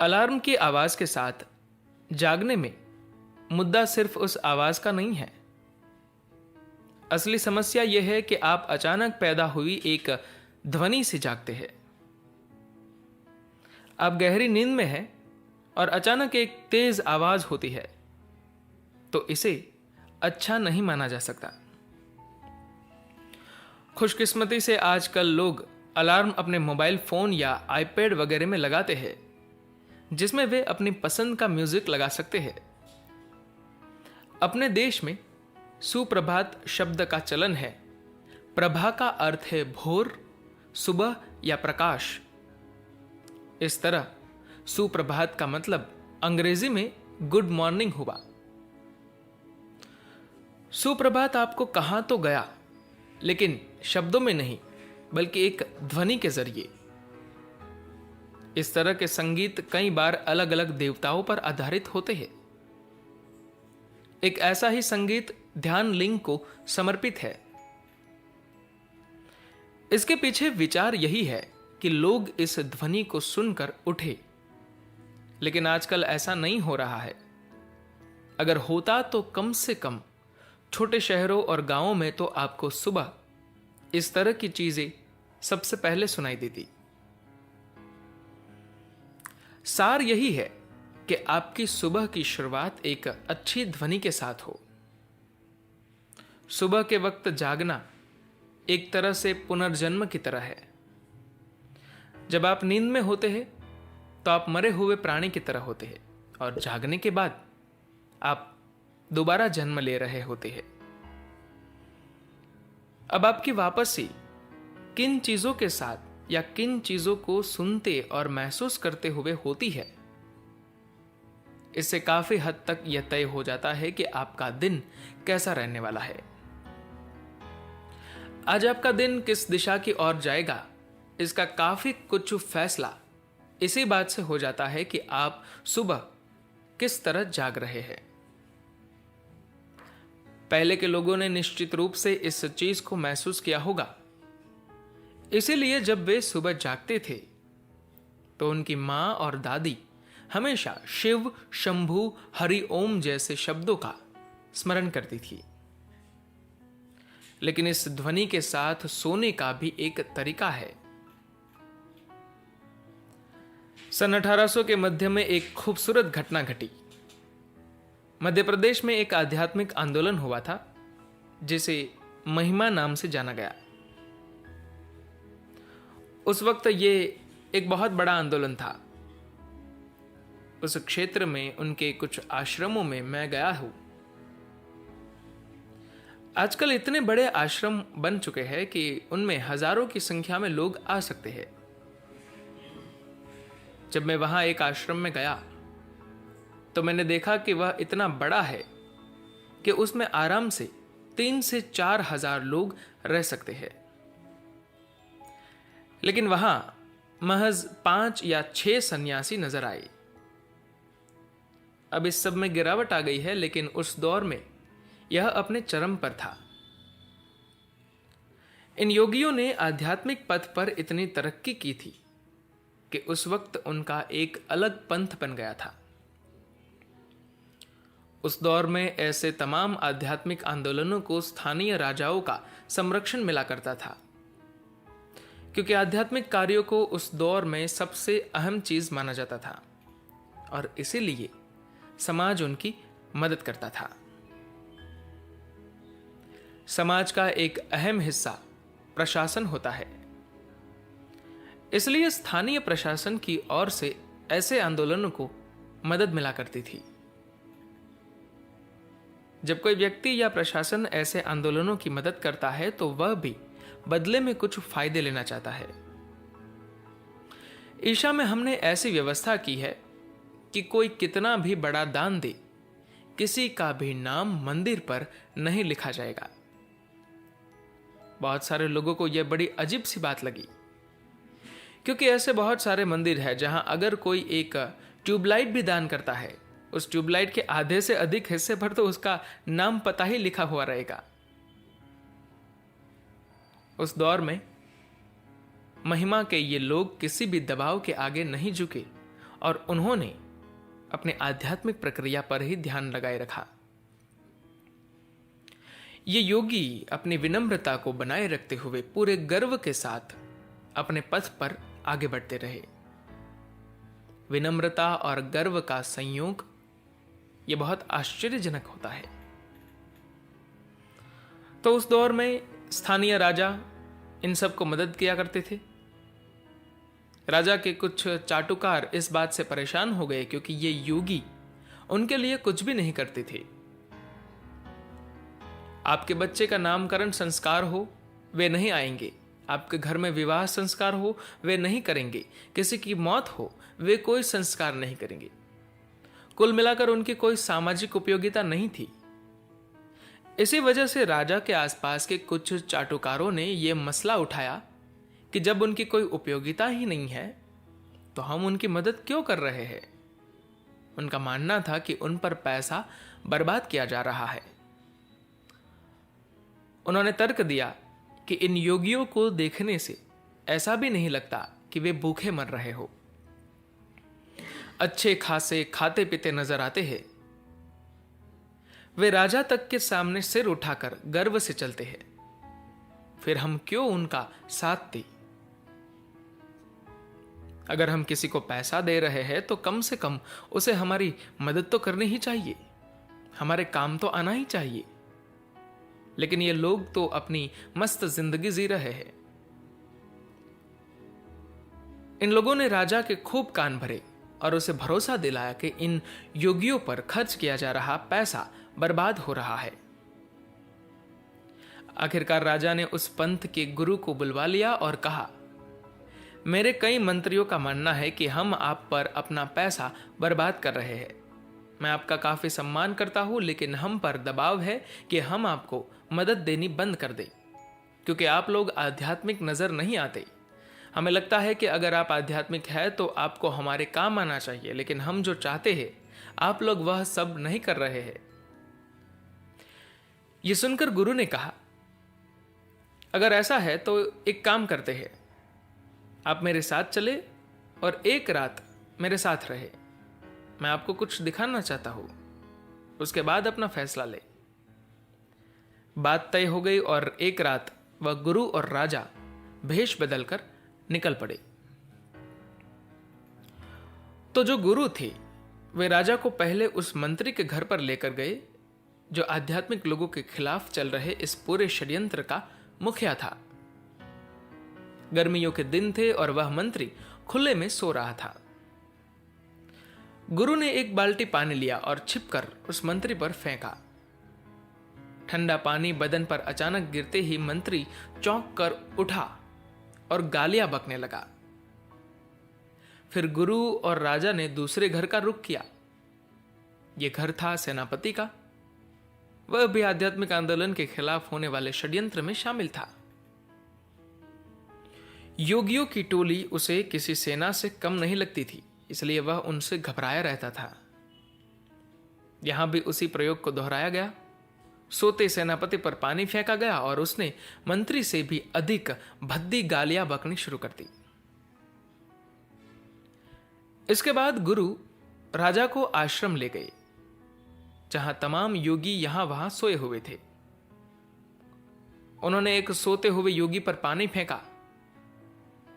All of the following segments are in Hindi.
अलार्म की आवाज के साथ जागने में मुद्दा सिर्फ उस आवाज का नहीं है। असली समस्या यह है कि आप अचानक पैदा हुई एक ध्वनि से जागते हैं। आप गहरी नींद में हैं और अचानक एक तेज आवाज होती है, तो इसे अच्छा नहीं माना जा सकता। खुशकिस्मती से आजकल लोग अलार्म अपने मोबाइल फोन या आईपैड वगैरह में लगाते हैं, जिसमें वे अपनी पसंद का म्यूजिक लगा सकते हैं। अपने देश में सुप्रभात शब्द का चलन है। प्रभा का अर्थ है भोर, सुबह या प्रकाश। इस तरह सुप्रभात का मतलब अंग्रेजी में गुड मॉर्निंग हुआ। सुप्रभात आपको कहां तो गया, लेकिन शब्दों में नहीं, बल्कि एक ध्वनि के जरिए। इस तरह के संगीत कई बार अलग अलग देवताओं पर आधारित होते हैं। एक ऐसा ही संगीत ध्यान लिंग को समर्पित है। इसके पीछे विचार यही है कि लोग इस ध्वनि को सुनकर उठे, लेकिन आजकल ऐसा नहीं हो रहा है। अगर होता तो कम से कम छोटे शहरों और गांवों में तो आपको सुबह इस तरह की चीजें सबसे पहले सुनाई देती। सार यही है कि आपकी सुबह की शुरुआत एक अच्छी ध्वनि के साथ हो। सुबह के वक्त जागना एक तरह से पुनर्जन्म की तरह है। जब आप नींद में होते हैं तो आप मरे हुए प्राणी की तरह होते हैं, और जागने के बाद आप दोबारा जन्म ले रहे होते हैं। अब आपकी वापसी किन चीजों के साथ या किन चीजों को सुनते और महसूस करते हुए होती है, इससे काफी हद तक यह तय हो जाता है कि आपका दिन कैसा रहने वाला है। आज आपका दिन किस दिशा की ओर जाएगा, इसका काफी कुछ फैसला इसी बात से हो जाता है कि आप सुबह किस तरह जाग रहे हैं। पहले के लोगों ने निश्चित रूप से इस चीज को महसूस किया होगा। इसीलिए जब वे सुबह जागते थे तो उनकी मां और दादी हमेशा शिव, शंभु, हरि ओम जैसे शब्दों का स्मरण करती थी। लेकिन इस ध्वनि के साथ सोने का भी एक तरीका है। सन 1800 के मध्य में एक खूबसूरत घटना घटी। मध्य प्रदेश में एक आध्यात्मिक आंदोलन हुआ था, जिसे महिमा नाम से जाना गया। उस वक्त ये एक बहुत बड़ा आंदोलन था। उस क्षेत्र में उनके कुछ आश्रमों में मैं गया हूं। आजकल इतने बड़े आश्रम बन चुके हैं कि उनमें हजारों की संख्या में लोग आ सकते हैं। जब मैं वहां एक आश्रम में गया तो मैंने देखा कि वह इतना बड़ा है कि उसमें आराम से 3 से 4 हजार लोग रह सकते हैं। लेकिन वहां महज 5 या 6 सन्यासी नजर आए। अब इस सब में गिरावट आ गई है, लेकिन उस दौर में यह अपने चरम पर था। इन योगियों ने आध्यात्मिक पथ पर इतनी तरक्की की थी कि उस वक्त उनका एक अलग पंथ बन गया था। उस दौर में ऐसे तमाम आध्यात्मिक आंदोलनों को स्थानीय राजाओं का संरक्षण मिला करता था, क्योंकि आध्यात्मिक कार्यों को उस दौर में सबसे अहम चीज माना जाता था, और इसीलिए समाज उनकी मदद करता था। समाज का एक अहम हिस्सा प्रशासन होता है, इसलिए स्थानीय प्रशासन की ओर से ऐसे आंदोलनों को मदद मिला करती थी। जब कोई व्यक्ति या प्रशासन ऐसे आंदोलनों की मदद करता है तो वह भी बदले में कुछ फायदे लेना चाहता है। ईशा में हमने ऐसी व्यवस्था की है कि कोई कितना भी बड़ा दान दे, किसी का भी नाम मंदिर पर नहीं लिखा जाएगा। बहुत सारे लोगों को यह बड़ी अजीब सी बात लगी, क्योंकि ऐसे बहुत सारे मंदिर हैं जहां अगर कोई एक ट्यूबलाइट भी दान करता है, उस ट्यूबलाइट के आधे से अधिक हिस्से पर तो उसका नाम पता ही लिखा हुआ रहेगा। उस दौर में महिमा के ये लोग किसी भी दबाव के आगे नहीं झुके और उन्होंने अपने आध्यात्मिक प्रक्रिया पर ही ध्यान लगाए रखा। ये योगी अपनी विनम्रता को बनाए रखते हुए पूरे गर्व के साथ अपने पथ पर आगे बढ़ते रहे। विनम्रता और गर्व का संयोग यह बहुत आश्चर्यजनक होता है। तो उस दौर में स्थानीय राजा इन सबको मदद किया करते थे। राजा के कुछ चाटुकार इस बात से परेशान हो गए क्योंकि ये योगी उनके लिए कुछ भी नहीं करते थे। आपके बच्चे का नामकरण संस्कार हो, वे नहीं आएंगे। आपके घर में विवाह संस्कार हो, वे नहीं करेंगे। किसी की मौत हो, वे कोई संस्कार नहीं करेंगे। कुल मिलाकर उनकी कोई सामाजिक उपयोगिता नहीं थी। इसी वजह से राजा के आसपास के कुछ चाटुकारों ने यह मसला उठाया कि जब उनकी कोई उपयोगिता ही नहीं है तो हम उनकी मदद क्यों कर रहे हैं। उनका मानना था कि उन पर पैसा बर्बाद किया जा रहा है। उन्होंने तर्क दिया कि इन योगियों को देखने से ऐसा भी नहीं लगता कि वे भूखे मर रहे हो। अच्छे खासे खाते पीते नजर आते हैं। वे राजा तक के सामने सिर उठाकर गर्व से चलते हैं। फिर हम क्यों उनका साथ दें? अगर हम किसी को पैसा दे रहे हैं तो कम से कम उसे हमारी मदद तो करनी ही चाहिए, हमारे काम तो आना ही चाहिए। लेकिन ये लोग तो अपनी मस्त जिंदगी जी रहे हैं। इन लोगों ने राजा के खूब कान भरे और उसे भरोसा दिलाया कि इन योगियों पर खर्च किया जा रहा पैसा बर्बाद हो रहा है। आखिरकार राजा ने उस पंथ के गुरु को बुलवा लिया और कहा, मेरे कई मंत्रियों का मानना है कि हम आप पर अपना पैसा बर्बाद कर रहे हैं। मैं आपका काफी सम्मान करता हूं, लेकिन हम पर दबाव है कि हम आपको मदद देनी बंद कर दें, क्योंकि आप लोग आध्यात्मिक नजर नहीं आते। हमें लगता है कि अगर आप आध्यात्मिक है तो आपको हमारे काम आना चाहिए, लेकिन हम जो चाहते हैं आप लोग वह सब नहीं कर रहे हैं। यह सुनकर गुरु ने कहा, अगर ऐसा है तो एक काम करते हैं, आप मेरे साथ चले और एक रात मेरे साथ रहे। मैं आपको कुछ दिखाना चाहता हूं, उसके बाद अपना फैसला ले। बात तय हो गई और एक रात वह गुरु और राजा भेष बदलकर निकल पड़े। तो जो गुरु थे वे राजा को पहले उस मंत्री के घर पर लेकर गए जो आध्यात्मिक लोगों के खिलाफ चल रहे इस पूरे षड्यंत्र का मुखिया था। गर्मियों के दिन थे और वह मंत्री खुले में सो रहा था। गुरु ने एक बाल्टी पानी लिया और छिपकर उस मंत्री पर फेंका। ठंडा पानी बदन पर अचानक गिरते ही मंत्री चौंक कर उठा और गालियां बकने लगा। फिर गुरु और राजा ने दूसरे घर का रुख किया। यह घर था सेनापति का। वह भी आध्यात्मिक आंदोलन के खिलाफ होने वाले षड्यंत्र में शामिल था। योगियों की टोली उसे किसी सेना से कम नहीं लगती थी, इसलिए वह उनसे घबराया रहता था। यहां भी उसी प्रयोग को दोहराया गया। सोते सेनापति पर पानी फेंका गया और उसने मंत्री से भी अधिक भद्दी गालियां बकनी शुरू कर दी। इसके बाद गुरु राजा को आश्रम ले गए, जहां तमाम योगी यहां वहां सोए हुए थे। उन्होंने एक सोते हुए योगी पर पानी फेंका।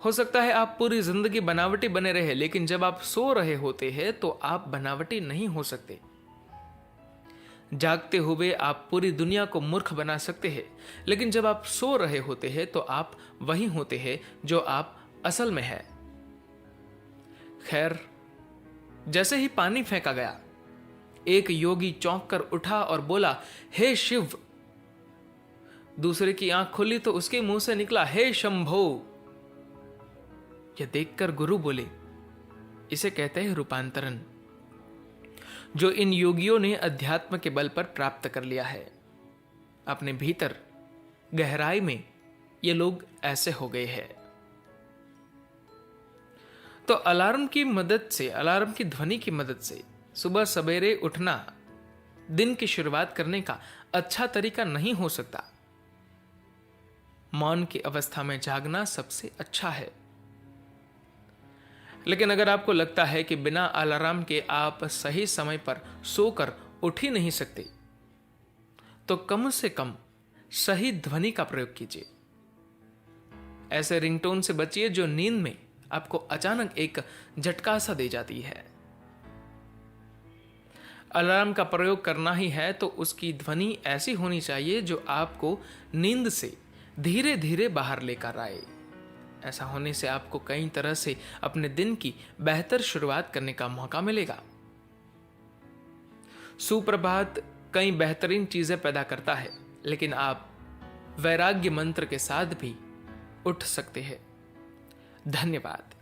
हो सकता है आप पूरी जिंदगी बनावटी बने रहे, लेकिन जब आप सो रहे होते हैं तो आप बनावटी नहीं हो सकते। जागते हुए आप पूरी दुनिया को मूर्ख बना सकते हैं, लेकिन जब आप सो रहे होते हैं तो आप वही होते हैं जो आप असल में है। खैर, जैसे ही पानी फेंका गया, एक योगी चौंक कर उठा और बोला, हे शिव। दूसरे की आंख खुली तो उसके मुंह से निकला, हे शंभो। यह देखकर गुरु बोले, इसे कहते हैं रूपांतरण, जो इन योगियों ने अध्यात्म के बल पर प्राप्त कर लिया है। अपने भीतर गहराई में ये लोग ऐसे हो गए हैं। तो अलार्म की मदद से, अलार्म की ध्वनि की मदद से सुबह सवेरे उठना दिन की शुरुआत करने का अच्छा तरीका नहीं हो सकता। मौन की अवस्था में जागना सबसे अच्छा है। लेकिन अगर आपको लगता है कि बिना अलार्म के आप सही समय पर सोकर उठ ही नहीं सकते, तो कम से कम सही ध्वनि का प्रयोग कीजिए। ऐसे रिंगटोन से बचिए जो नींद में आपको अचानक एक झटका सा दे जाती है। अलार्म का प्रयोग करना ही है तो उसकी ध्वनि ऐसी होनी चाहिए जो आपको नींद से धीरे धीरे बाहर लेकर आए। ऐसा होने से आपको कई तरह से अपने दिन की बेहतर शुरुआत करने का मौका मिलेगा। सुप्रभात कई बेहतरीन चीजें पैदा करता है, लेकिन आप वैराग्य मंत्र के साथ भी उठ सकते हैं। धन्यवाद।